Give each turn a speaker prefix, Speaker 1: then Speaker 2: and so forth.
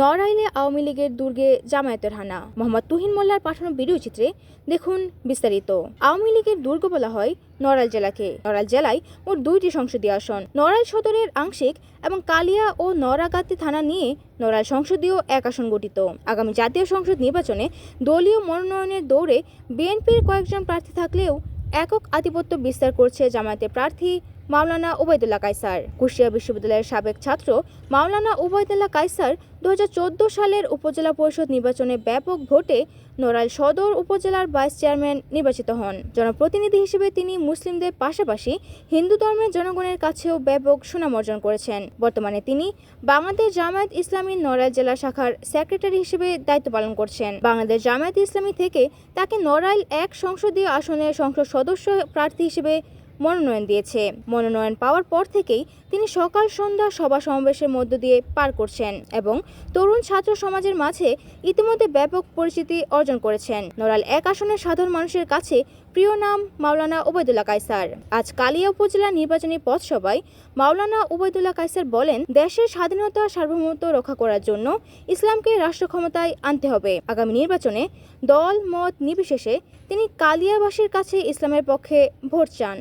Speaker 1: নড়াইলে আওয়ামী লীগের দুর্গে জামায়াতের হানা। মোহাম্মদ তুহিন মোল্লার পাঠানো ভিডিও চিত্রে দেখুন বিস্তারিত। আওয়ামী লীগের দুর্গ বলা হয় নড়াইল জেলাকে। নড়াইল জেলায় মোট 2টি সংসদীয় আসন, নড়াইল সদরের আংশিক এবং কালিয়া ও নড়াগাতি থানা নিয়ে নড়াইল সংসদীয় 1 আসন গঠিত। আগামী জাতীয় সংসদ নির্বাচনে দলীয় মনোনয়নের দৌড়ে বিএনপির কয়েকজন প্রার্থী থাকলেও একক আধিপত্য বিস্তার করছে জামায়াতের প্রার্থী মাওলানা ওবায়দুল্লাহ কায়সার। কুষ্টিয়া বিশ্ববিদ্যালয়ের সাবেক ছাত্র মাওলানা ওবায়দুল্লাহ কায়সার 2014 সালের উপজেলা পরিষদ নির্বাচনে ব্যাপক ভোটে নড়াইল সদর উপজেলার ভাইস চেয়ারম্যান নির্বাচিত হন। জনপ্রতিনিধি হিসেবে তিনি মুসলিমদের পাশাপাশি হিন্দু ধর্মের জনগণের কাছেও ব্যাপক সুনাম অর্জন করেছেন। বর্তমানে তিনি বাংলাদেশ জামায়াত ইসলামী নড়াইল জেলা শাখার সেক্রেটারি হিসেবে দায়িত্ব পালন করছেন। বাংলাদেশ জামায়াত ইসলামী থেকে তাকে নড়াইল 1 সংসদীয় আসনের সংসদ সদস্য প্রার্থী হিসেবে মনোনয়ন দিয়েছে। মনোনয়ন পাওয়ার পর থেকেই তিনি সকাল সন্ধ্যা সভা সমাবেশের মধ্য দিয়ে পার করছেন এবং তরুণ ছাত্র সমাজের মাঝে ইতিমধ্যে ব্যাপক পরিচিতি অর্জন করেছেন। নড়াইল 1 আসনের সাধারণ মানুষের কাছে প্রিয় নাম মাওলানা ওবায়দুল্লাহ কায়সার। আজ কালিয়া উপজেলা নির্বাচনী পথসভায় মাওলানা ওবায়দুল্লাহ কায়সার বলেন, দেশের স্বাধীনতা সার্বভৌমত্ব রক্ষা করার জন্য ইসলামকে রাষ্ট্র ক্ষমতায় আনতে হবে। আগামী নির্বাচনে দল মত নির্বিশেষে তিনি কালিয়াবাসীর কাছে ইসলামের পক্ষে ভোট চান।